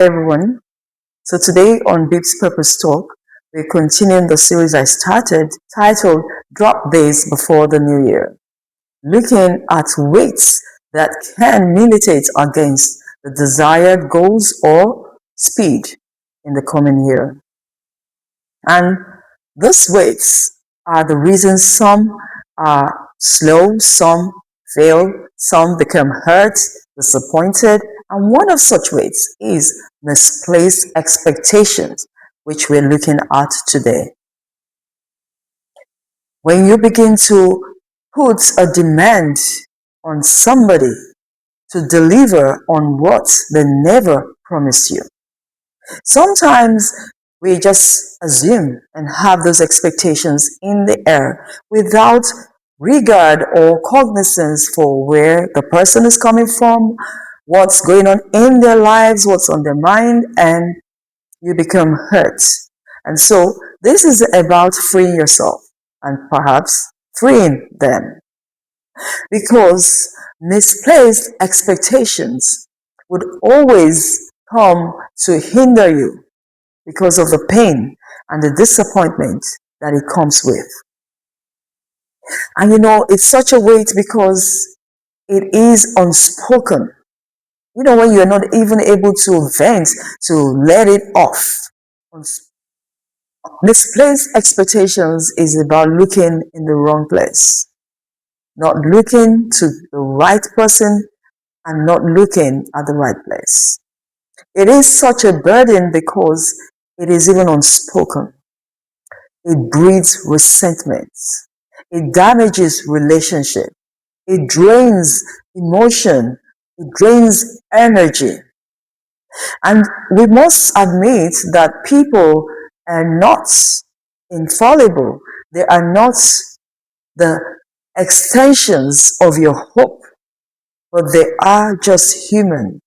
Everyone. So today on Bib's Purpose Talk, we're continuing the series I started titled Drop Days Before the New Year, looking at weights that can militate against the desired goals or speed in the coming year. And these weights are the reasons some are slow, some fail, some become hurt, disappointed, and one of such weights is misplaced expectations, which we're looking at today. When you begin to put a demand on somebody to deliver on what they never promised you, sometimes we just assume and have those expectations in the air without regard or cognizance for where the person is coming from, what's going on in their lives, what's on their mind, and you become hurt. And so this is about freeing yourself and perhaps freeing them, because misplaced expectations would always come to hinder you because of the pain and the disappointment that it comes with. And it's such a weight because it is unspoken. When you're not even able to vent, to let it off. Misplaced expectations is about looking in the wrong place, not looking to the right person and not looking at the right place. It is such a burden because it is even unspoken. It breeds resentment. It damages relationship. It drains emotion. It drains energy. And we must admit that people are not infallible. They are not the extensions of your hope, but they are just human,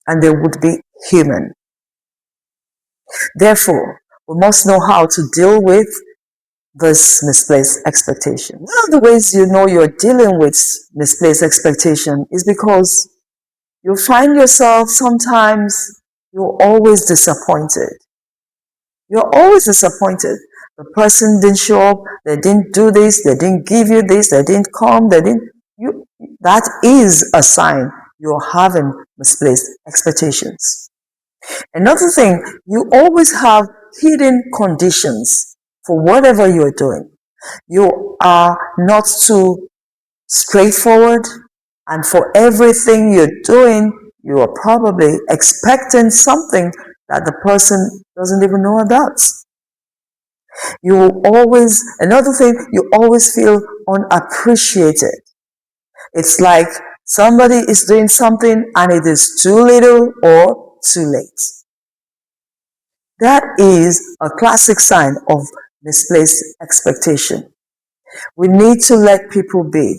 and they would be human. Therefore, we must know how to deal with this misplaced expectation. One of the ways you know you're dealing with misplaced expectation is because you find yourself sometimes you're always disappointed. You're always disappointed. The person didn't show up, they didn't do this, they didn't give you this, they didn't come, that is a sign you're having misplaced expectations. Another thing, you always have hidden conditions for whatever you're doing. You are not too straightforward, and for everything you're doing, you are probably expecting something that the person doesn't even know about. Another thing, you always feel unappreciated. It's like somebody is doing something and it is too little or too late. That is a classic sign of misplaced expectation. We need to let people be.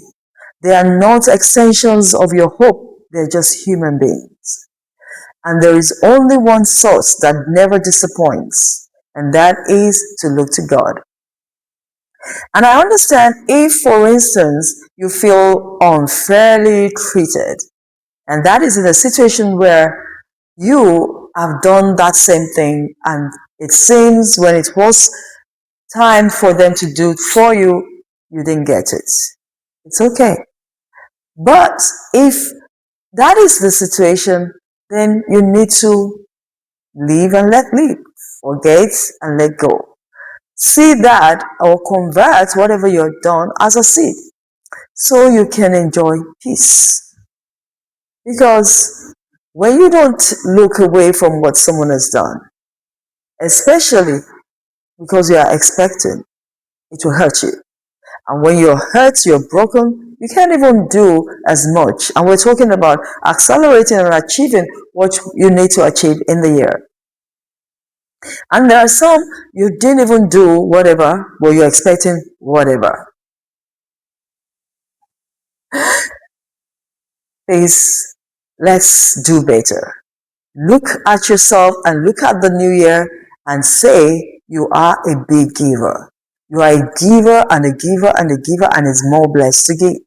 They are not extensions of your hope. They're just human beings. And there is only one source that never disappoints, and that is to look to God. And I understand if, for instance, you feel unfairly treated, and that is in a situation where you have done that same thing, and it seems when it was time for them to do it for you, you didn't get it. It's okay. But if that is the situation, then you need to live and let live, forget and let go. See that or convert whatever you've done as a seed so you can enjoy peace. Because when you don't look away from what someone has done, especially because you are expecting, it will hurt you. And when you're hurt, you're broken, you can't even do as much. And we're talking about accelerating and achieving what you need to achieve in the year. And there are some you didn't even do whatever, but you're expecting whatever. Please, let's do better. Look at yourself and look at the new year and say you are a big giver. You are a giver and a giver and a giver, and it's more blessed to give.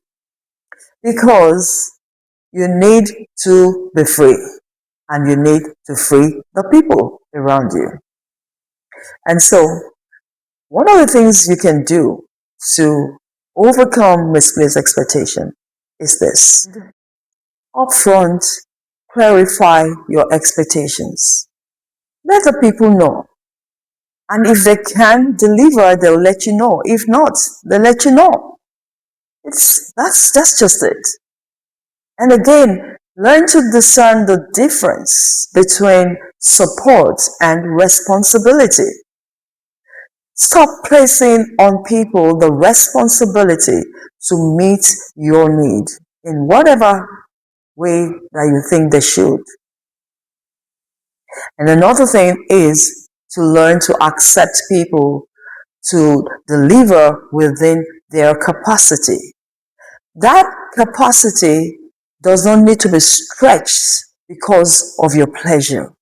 Because you need to be free. and you need to free the people around you. And so, one of the things you can do to overcome misplaced expectation is this. Upfront, clarify your expectations. Let the people know. And if they can deliver, they'll let you know. If not, they'll let you know. That's just it. And again, learn to discern the difference between support and responsibility. Stop placing on people the responsibility to meet your need in whatever way that you think they should. And another thing is to learn to accept people to deliver within their capacity. That capacity does not need to be stretched because of your pleasure.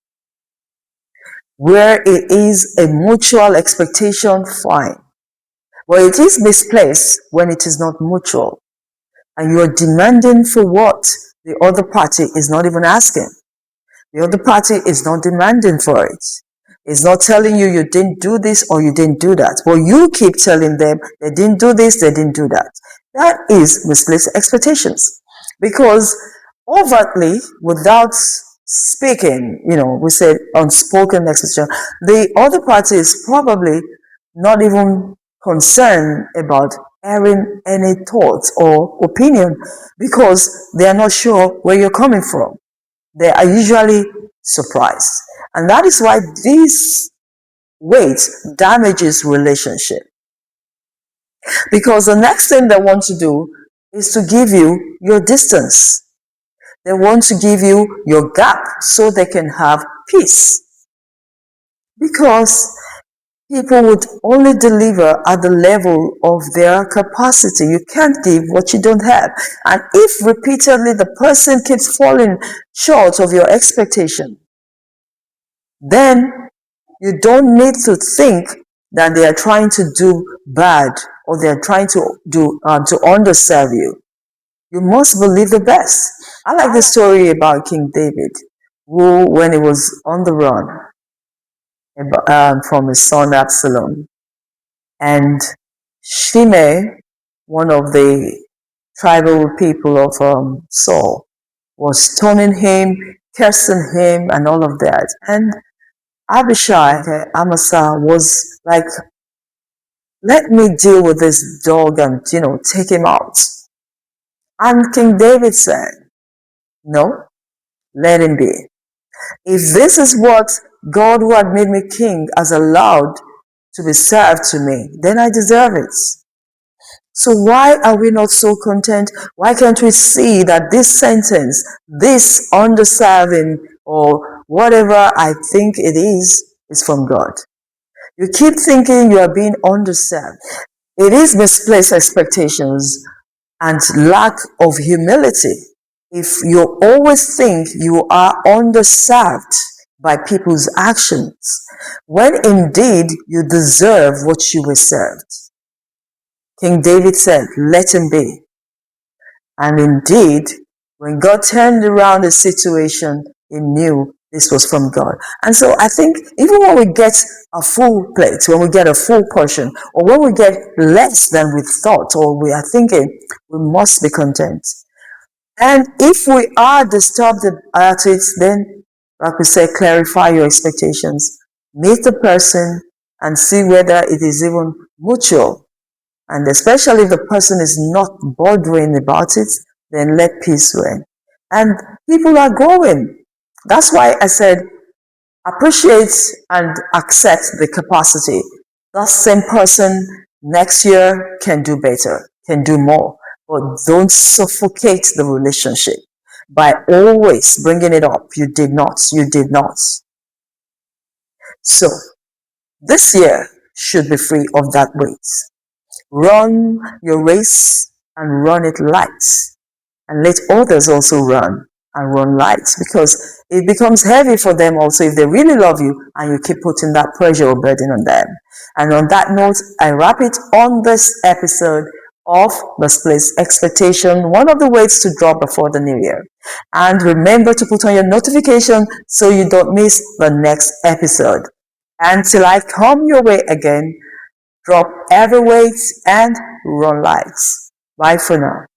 Where it is a mutual expectation, fine. But it is misplaced when it is not mutual. And you are demanding for what the other party is not even asking. The other party is not demanding for it. It's not telling you you didn't do this or you didn't do that. But you keep telling them they didn't do this, they didn't do that. That is misplaced expectations. Because overtly, without speaking, we said unspoken expectation, the other party is probably not even concerned about airing any thoughts or opinion because they are not sure where you're coming from. They are usually surprised. And that is why this weight damages relationship. Because the next thing they want to do is to give you your distance. They want to give you your gap so they can have peace. Because people would only deliver at the level of their capacity. You can't give what you don't have. And if repeatedly the person keeps falling short of your expectation, then you don't need to think that they are trying to do bad or they are trying to underserve you. You must believe the best. I like the story about King David, who, when he was on the run from his son Absalom, and Shimei, one of the tribal people of Saul, was stoning him, cursing him, and all of that. And Abishai, Amasa, was like, let me deal with this dog and, take him out. And King David said, no, let him be. If this is what God who had made me king has allowed to be served to me, then I deserve it. So why are we not so content? Why can't we see that this sentence, this underserving or whatever I think it is from God? You keep thinking you are being underserved. It is misplaced expectations and lack of humility if you always think you are underserved by people's actions, when indeed you deserve what you were served. King David said, let him be. And indeed, when God turned around the situation, he knew this was from God. And so I think even when we get a full plate, when we get a full portion, or when we get less than we thought or we are thinking, we must be content. And if we are disturbed at it, then, like we said, clarify your expectations. Meet the person and see whether it is even mutual. And especially if the person is not bothering about it, then let peace reign. And people are growing. That's why I said, appreciate and accept the capacity. That same person next year can do better, can do more. But don't suffocate the relationship by always bringing it up. You did not. So, this year should be free of that weight. Run your race and run it light. And let others also run and run light, because it becomes heavy for them also if they really love you and you keep putting that pressure or burden on them. And on that note, I wrap it on this episode of misplaced expectation, one of the ways to drop before the new year. And remember to put on your notification so you don't miss the next episode. Until I come your way again, drop every weight and run lights. Bye for now.